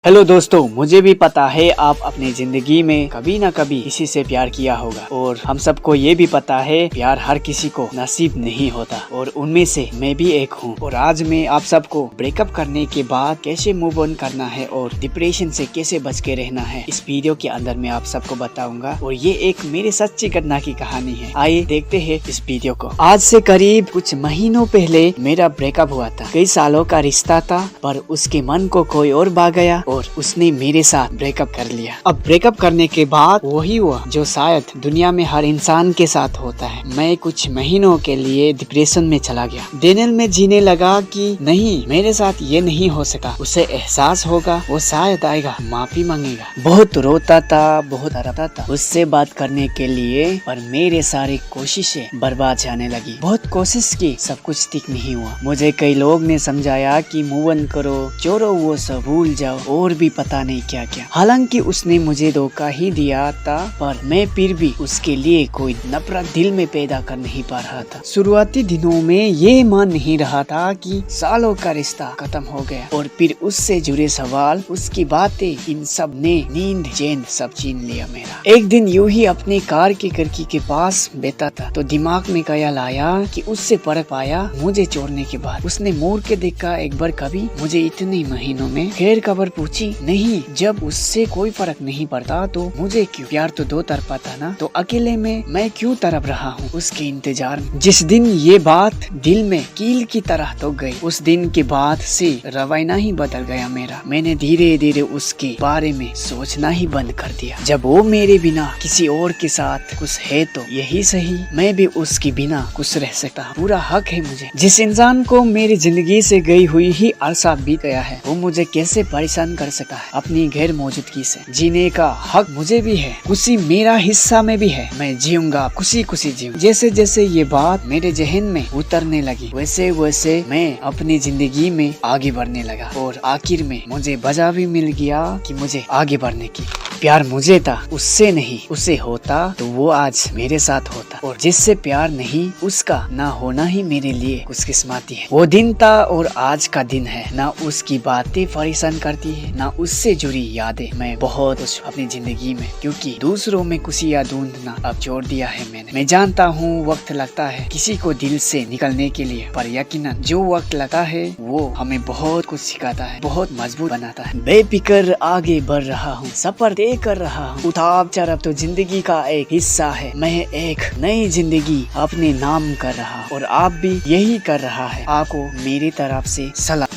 Hello दोस्तों, मुझे भी पता है आप अपनी जिंदगी में कभी ना कभी किसी से प्यार किया होगा और हम सबको ये भी पता है प्यार हर किसी को नसीब नहीं होता और उनमें से मैं भी एक हूँ। और आज मैं आप सबको ब्रेकअप करने के बाद कैसे मूव ऑन करना है और डिप्रेशन से कैसे बच के रहना है इस वीडियो के अंदर मैं आप सबको बताऊंगा। और ये एक मेरी सच्ची घटना की कहानी है। आइए देखते हैं इस वीडियो को। आज से करीब कुछ महीनों पहले मेरा ब्रेकअप हुआ था। कई सालों का रिश्ता था पर उसके मन को कोई और भा गया और उसने मेरे साथ ब्रेकअप कर लिया। अब ब्रेकअप करने के बाद वही हुआ जो शायद दुनिया में हर इंसान के साथ होता है। मैं कुछ महीनों के लिए डिप्रेशन में चला गया। डिनायल में जीने लगा कि नहीं, मेरे साथ ये नहीं हो सका। उसे एहसास होगा, वो शायद आएगा, माफी मांगेगा। बहुत रोता था, बहुत डरता था उससे बात करने के लिए, पर मेरे सारी कोशिशें बर्बाद जाने लगी। बहुत कोशिश की, सब कुछ ठीक नहीं हुआ। मुझे कई लोग ने समझाया कि मूव ऑन करो, छोड़ो वो सब, भूल जाओ, और भी पता नहीं क्या क्या। हालांकि उसने मुझे धोखा ही दिया था, पर मैं फिर भी उसके लिए कोई नफरत दिल में पैदा कर नहीं पा रहा था। शुरुआती दिनों में ये मान नहीं रहा था कि सालों का रिश्ता खत्म हो गया, और फिर उससे जुड़े सवाल, उसकी बातें, इन सब ने नींद चैन सब छीन लिया मेरा। एक दिन यूं ही अपने कार की खिड़की के पास बैठा था तो दिमाग में ख्याल आया कि उससे फर्क पाया मुझे छोड़ने के बाद। उसने मोड़ के देखा एक बार, कभी मुझे इतने महीनों में खैर खबर पूछी नहीं। जब उससे कोई फर्क नहीं पड़ता तो मुझे क्यों? प्यार तो दो तरफा था ना, तो अकेले में मैं क्यों तड़प रहा हूँ उसके इंतजार में। जिस दिन ये बात दिल में कील की तरह तो गई, उस दिन के बाद से रवैया ही बदल गया मेरा। मैंने धीरे धीरे उसके बारे में सोचना ही बंद कर दिया। जब वो मेरे बिना किसी और के साथ खुश है तो यही सही, मैं भी उसके बिना खुश रह सकता हूँ। पूरा हक है मुझे। जिस इंसान को मेरी जिंदगी से गई हुई ही अरसा बीत गया है, वो मुझे कैसे परेशान कर सकता है? अपनी गैर मौजूदगी से जीने का हक मुझे भी है, खुशी मेरा हिस्सा में भी है। मैं जीऊंगा, खुशी खुशी जीऊं। जैसे जैसे ये बात मेरे जहन में उतरने लगी, वैसे वैसे मैं अपनी जिंदगी में आगे बढ़ने लगा। और आखिर में मुझे वजह भी मिल गया कि मुझे आगे बढ़ने की। प्यार मुझे था, उससे नहीं। उसे होता तो वो आज मेरे साथ होता, और जिससे प्यार नहीं, उसका ना होना ही मेरे लिए खुशकिस्मती है। वो दिन था और आज का दिन है। ना उसकी बातें परेशान करती है, ना उससे जुड़ी यादें। मैं बहुत खुश अपनी जिंदगी में, क्योंकि दूसरों में खुशियाँ ढूंढना अब छोड़ दिया है मैंने। मैं जानता हूँ वक्त लगता है किसी को दिल से निकलने के लिए, पर यकीनन जो वक्त लगता है वो हमें बहुत कुछ सिखाता है, बहुत मजबूत बनाता है। बेफिक्र आगे बढ़ रहा हूँ, सफर तय कर रहा हूँ। उतार चढ़ाव तो जिंदगी का एक हिस्सा है। मैं एक नई जिंदगी अपने नाम कर रहा हूँ और आप भी यही कर रहा है। आपको मेरी तरफ से सलाम।